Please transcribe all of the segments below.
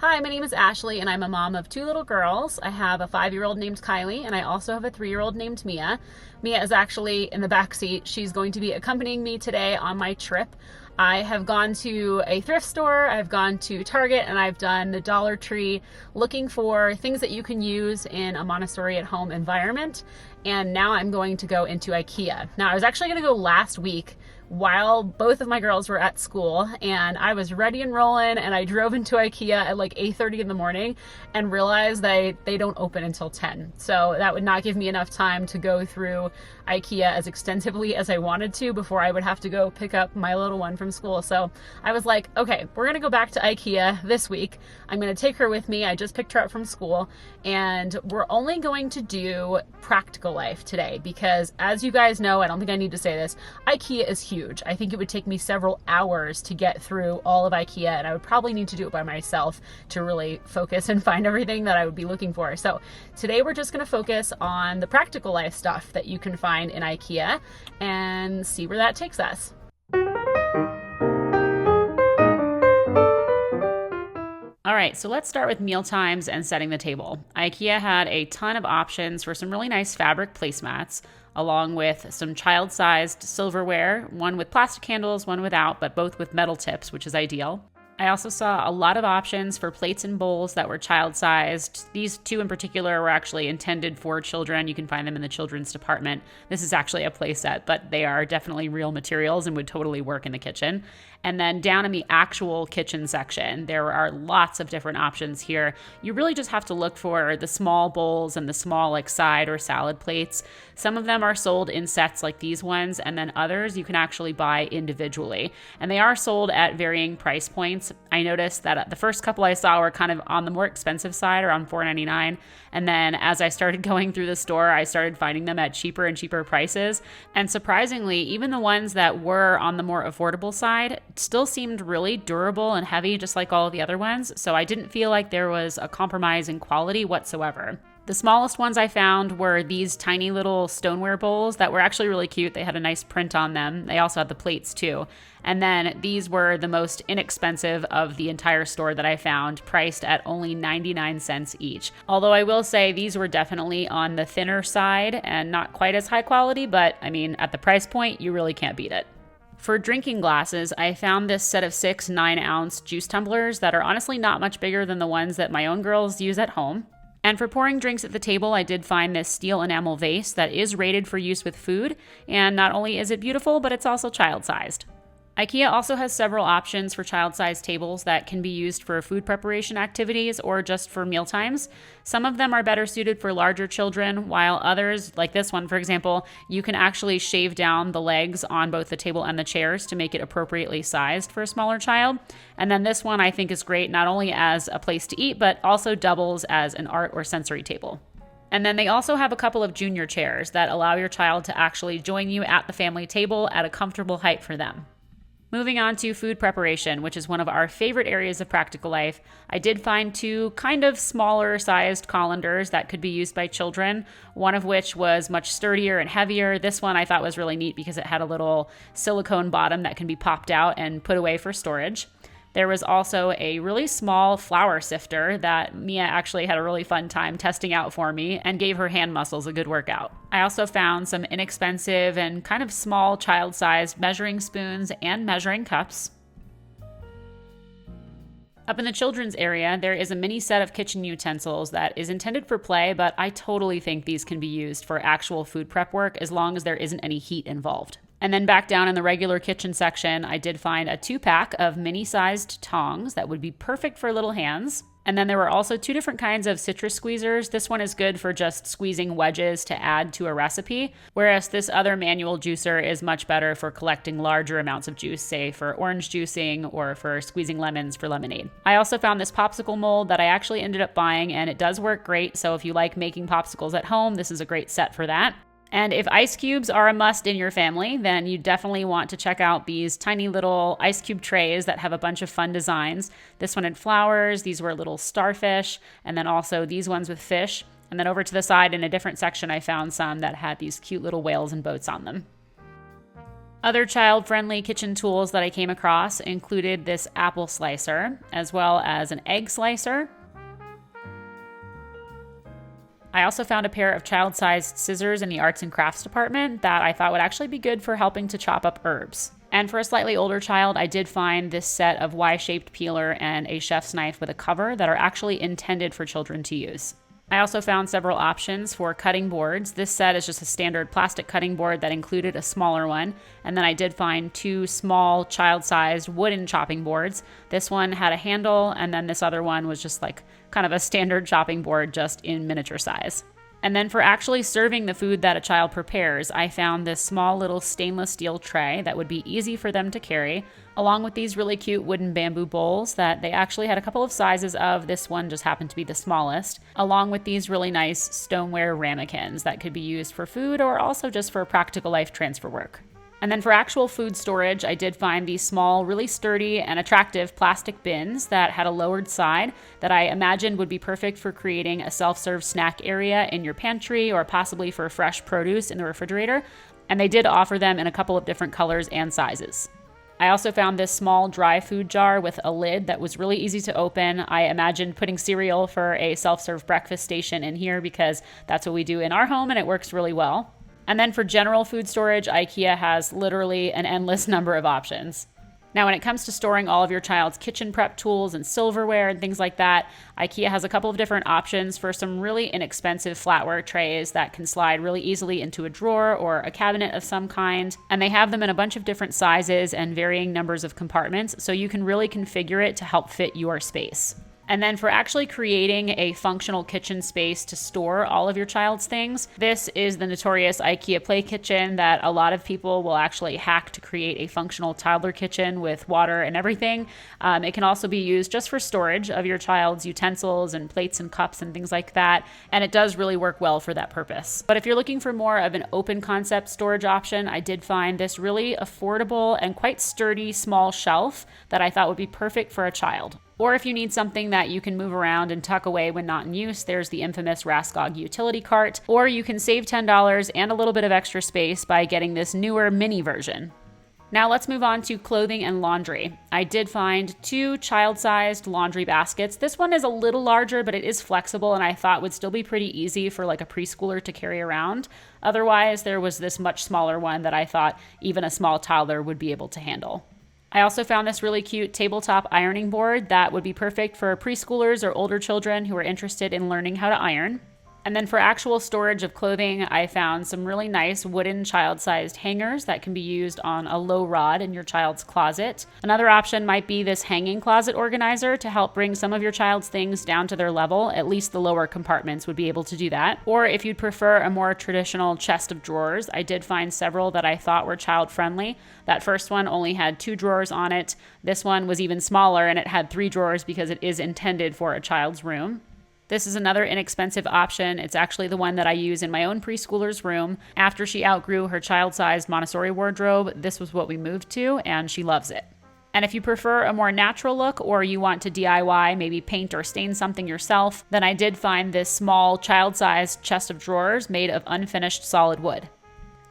Hi, my name is Ashley and I'm a mom of two little girls. I have a 5-year-old named Kylie and I also have a 3-year-old named Mia. Mia is actually in the back seat. She's going to be accompanying me today on my trip. I have gone to a thrift store, I've gone to Target, and I've done the Dollar Tree looking for things that you can use in a Montessori at home environment. And now I'm going to go into IKEA. Now I was actually going to go last week while both of my girls were at school, and I was ready and rolling, and I drove into IKEA at like 8:30 in the morning and realized they don't open until 10. So that would not give me enough time to go through IKEA as extensively as I wanted to before I would have to go pick up my little one from school. So I was like, okay, we're gonna go back to IKEA this week. I'm gonna take her with me. I just picked her up from school, and we're only going to do practical life today because, as you guys know, I don't think I need to say this, IKEA is huge. I think it would take me several hours to get through all of IKEA, and I would probably need to do it by myself to really focus and find everything that I would be looking for. So today we're just gonna focus on the practical life stuff that you can find in IKEA and see where that takes us. All right, so let's start with meal times and setting the table. IKEA had a ton of options for some really nice fabric placemats, along with some child-sized silverware, one with plastic handles, one without, but both with metal tips, which is ideal. I also saw a lot of options for plates and bowls that were child-sized. These two in particular were actually intended for children. You can find them in the children's department. This is actually a play set, but they are definitely real materials and would totally work in the kitchen. And then down in the actual kitchen section, there are lots of different options here. You really just have to look for the small bowls and the small like side or salad plates. Some of them are sold in sets like these ones, and then others you can actually buy individually. And they are sold at varying price points. I noticed that the first couple I saw were kind of on the more expensive side, around $4.99. And then as I started going through the store, I started finding them at cheaper and cheaper prices. And surprisingly, even the ones that were on the more affordable side still seemed really durable and heavy, just like all of the other ones. So I didn't feel like there was a compromise in quality whatsoever. The smallest ones I found were these tiny little stoneware bowls that were actually really cute. They had a nice print on them. They also had the plates too. And then these were the most inexpensive of the entire store that I found, priced at only 99 cents each. Although I will say these were definitely on the thinner side and not quite as high quality, but I mean, at the price point, you really can't beat it. For drinking glasses, I found this set of 6 9-ounce juice tumblers that are honestly not much bigger than the ones that my own girls use at home. And for pouring drinks at the table, I did find this steel enamel vase that is rated for use with food, and not only is it beautiful, but it's also child-sized. IKEA also has several options for child-sized tables that can be used for food preparation activities or just for meal times. Some of them are better suited for larger children, while others, like this one for example, you can actually shave down the legs on both the table and the chairs to make it appropriately sized for a smaller child. And then this one I think is great not only as a place to eat, but also doubles as an art or sensory table. And then they also have a couple of junior chairs that allow your child to actually join you at the family table at a comfortable height for them. Moving on to food preparation, which is one of our favorite areas of practical life, I did find 2 kind of smaller sized colanders that could be used by children, one of which was much sturdier and heavier. This one I thought was really neat because it had a little silicone bottom that can be popped out and put away for storage. There was also a really small flour sifter that Mia actually had a really fun time testing out for me and gave her hand muscles a good workout. I also found some inexpensive and kind of small child-sized measuring spoons and measuring cups. Up in the children's area, there is a mini set of kitchen utensils that is intended for play, but I totally think these can be used for actual food prep work as long as there isn't any heat involved. And then back down in the regular kitchen section, I did find a 2-pack of mini-sized tongs that would be perfect for little hands. And then there were also 2 different kinds of citrus squeezers. This one is good for just squeezing wedges to add to a recipe, whereas this other manual juicer is much better for collecting larger amounts of juice, say for orange juicing or for squeezing lemons for lemonade. I also found this popsicle mold that I actually ended up buying, and it does work great. So if you like making popsicles at home, this is a great set for that. And if ice cubes are a must in your family, then you definitely want to check out these tiny little ice cube trays that have a bunch of fun designs. This one had flowers, these were little starfish, and then also these ones with fish. And then over to the side in a different section, I found some that had these cute little whales and boats on them. Other child-friendly kitchen tools that I came across included this apple slicer, as well as an egg slicer. I also found a pair of child-sized scissors in the arts and crafts department that I thought would actually be good for helping to chop up herbs. And for a slightly older child, I did find this set of Y-shaped peeler and a chef's knife with a cover that are actually intended for children to use. I also found several options for cutting boards. This set is just a standard plastic cutting board that included a smaller one. And then I did find two small child-sized wooden chopping boards. This one had a handle, and then this other one was just like kind of a standard chopping board, just in miniature size. And then for actually serving the food that a child prepares, I found this small little stainless steel tray that would be easy for them to carry, along with these really cute wooden bamboo bowls that they actually had a couple of sizes of. This one just happened to be the smallest, along with these really nice stoneware ramekins that could be used for food or also just for practical life transfer work. And then for actual food storage, I did find these small, really sturdy and attractive plastic bins that had a lowered side that I imagined would be perfect for creating a self-serve snack area in your pantry or possibly for fresh produce in the refrigerator. And they did offer them in a couple of different colors and sizes. I also found this small dry food jar with a lid that was really easy to open. I imagined putting cereal for a self-serve breakfast station in here because that's what we do in our home and it works really well. And then for general food storage, IKEA has literally an endless number of options. Now, when it comes to storing all of your child's kitchen prep tools and silverware and things like that, IKEA has a couple of different options for some really inexpensive flatware trays that can slide really easily into a drawer or a cabinet of some kind. And they have them in a bunch of different sizes and varying numbers of compartments, so you can really configure it to help fit your space. And then for actually creating a functional kitchen space to store all of your child's things, this is the notorious IKEA Play Kitchen that a lot of people will actually hack to create a functional toddler kitchen with water and everything. It can also be used just for storage of your child's utensils and plates and cups and things like that, and it does really work well for that purpose. But if you're looking for more of an open concept storage option, I did find this really affordable and quite sturdy small shelf that I thought would be perfect for a child. Or if you need something that you can move around and tuck away when not in use, there's the infamous Raskog utility cart. Or you can save $10 and a little bit of extra space by getting this newer mini version. Now let's move on to clothing and laundry. I did find two child-sized laundry baskets. This one is a little larger, but it is flexible and I thought would still be pretty easy for like a preschooler to carry around. Otherwise, there was this much smaller one that I thought even a small toddler would be able to handle. I also found this really cute tabletop ironing board that would be perfect for preschoolers or older children who are interested in learning how to iron. And then for actual storage of clothing, I found some really nice wooden child-sized hangers that can be used on a low rod in your child's closet. Another option might be this hanging closet organizer to help bring some of your child's things down to their level. At least the lower compartments would be able to do that. Or if you'd prefer a more traditional chest of drawers, I did find several that I thought were child-friendly. That first one only had 2 drawers on it. This one was even smaller and it had 3 drawers because it is intended for a child's room. This is another inexpensive option. It's actually the one that I use in my own preschooler's room. After she outgrew her child-sized Montessori wardrobe, this was what we moved to, and she loves it. And if you prefer a more natural look or you want to DIY, maybe paint or stain something yourself, then I did find this small child-sized chest of drawers made of unfinished solid wood.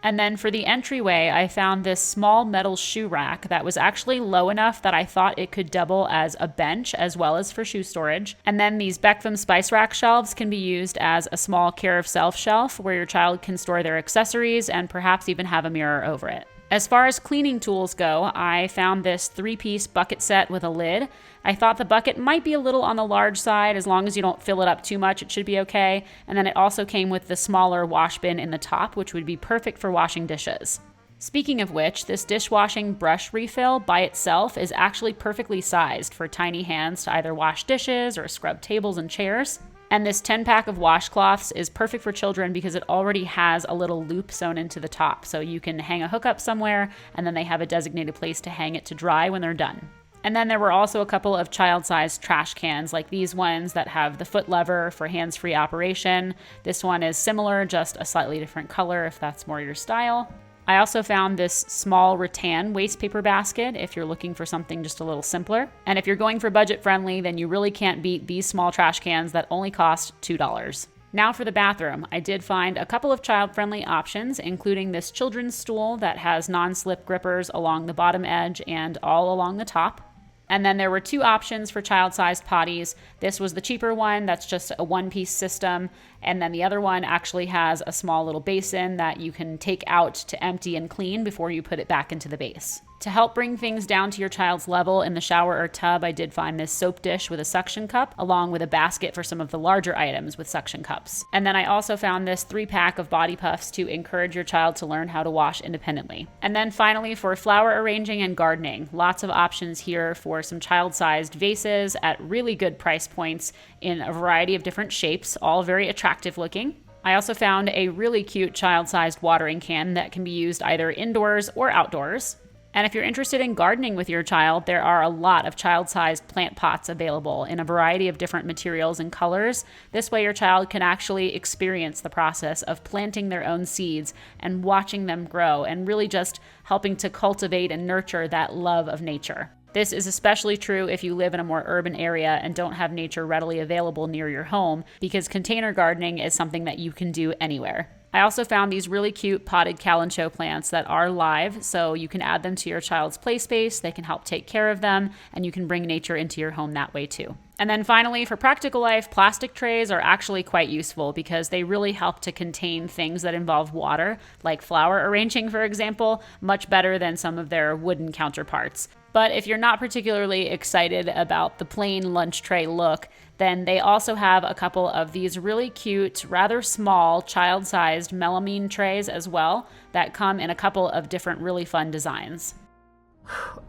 And then for the entryway, I found this small metal shoe rack that was actually low enough that I thought it could double as a bench as well as for shoe storage. And then these Beckham Spice Rack shelves can be used as a small care of self shelf where your child can store their accessories and perhaps even have a mirror over it. As far as cleaning tools go, I found this 3-piece bucket set with a lid. I thought the bucket might be a little on the large side. As long as you don't fill it up too much, it should be okay. And then it also came with the smaller wash bin in the top, which would be perfect for washing dishes. Speaking of which, this dishwashing brush refill by itself is actually perfectly sized for tiny hands to either wash dishes or scrub tables and chairs. And this 10-pack of washcloths is perfect for children because it already has a little loop sewn into the top. So you can hang a hookup somewhere and then they have a designated place to hang it to dry when they're done. And then there were also a couple of child-sized trash cans like these ones that have the foot lever for hands-free operation. This one is similar, just a slightly different color if that's more your style. I also found this small rattan waste paper basket if you're looking for something just a little simpler. And if you're going for budget friendly, then you really can't beat these small trash cans that only cost $2. Now for the bathroom. I did find a couple of child-friendly options, including this children's stool that has non-slip grippers along the bottom edge and all along the top. And then there were 2 options for child-sized potties. This was the cheaper one that's just a one-piece system, and then the other one actually has a small little basin that you can take out to empty and clean before you put it back into the base. To help bring things down to your child's level in the shower or tub, I did find this soap dish with a suction cup, along with a basket for some of the larger items with suction cups. And then I also found this 3-pack of body puffs to encourage your child to learn how to wash independently. And then finally, for flower arranging and gardening, lots of options here for some child-sized vases at really good price points in a variety of different shapes, all very attractive looking. I also found a really cute child-sized watering can that can be used either indoors or outdoors. And if you're interested in gardening with your child, there are a lot of child-sized plant pots available in a variety of different materials and colors. This way your child can actually experience the process of planting their own seeds and watching them grow, and really just helping to cultivate and nurture that love of nature. This is especially true if you live in a more urban area and don't have nature readily available near your home, because container gardening is something that you can do anywhere. I also found these really cute potted kalanchoe plants that are live, so you can add them to your child's play space, they can help take care of them, and you can bring nature into your home that way too. And then finally, for practical life, plastic trays are actually quite useful because they really help to contain things that involve water, like flower arranging, for example, much better than some of their wooden counterparts. But if you're not particularly excited about the plain lunch tray look, then they also have a couple of these really cute, rather small, child-sized melamine trays as well that come in a couple of different really fun designs.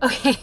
Okay,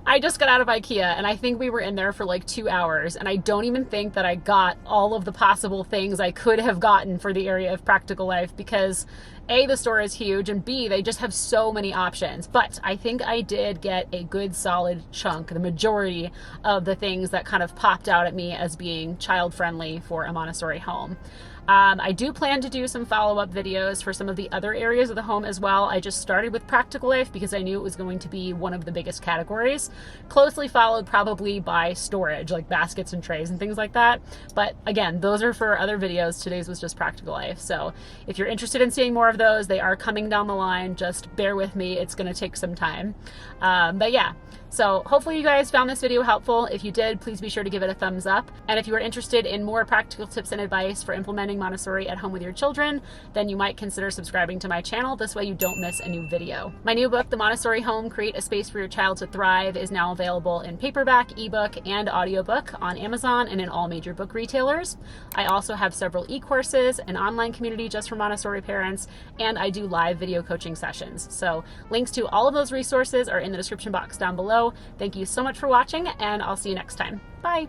I just got out of IKEA and I think we were in there for like 2 hours, and I don't even think that I got all of the possible things I could have gotten for the area of practical life, because A, the store is huge, and B, they just have so many options. But I think I did get a good solid chunk, the majority of the things that kind of popped out at me as being child friendly for a Montessori home. I do plan to do some follow-up videos for some of the other areas of the home as well. I just started with practical life because I knew it was going to be one of the biggest categories, closely followed probably by storage, like baskets and trays and things like that. But again, those are for other videos. Today's was just practical life. So if you're interested in seeing more of those, they are coming down the line. Just bear with me. It's going to take some time. But yeah. So hopefully you guys found this video helpful. If you did, please be sure to give it a thumbs up. And if you are interested in more practical tips and advice for implementing Montessori at home with your children, then you might consider subscribing to my channel. This way you don't miss a new video. My new book, The Montessori Home, Create a Space for Your Child to Thrive, is now available in paperback, ebook, and audiobook on Amazon and in all major book retailers. I also have several e-courses, an online community just for Montessori parents, and I do live video coaching sessions. So links to all of those resources are in the description box down below. Thank you so much for watching, and I'll see you next time. Bye!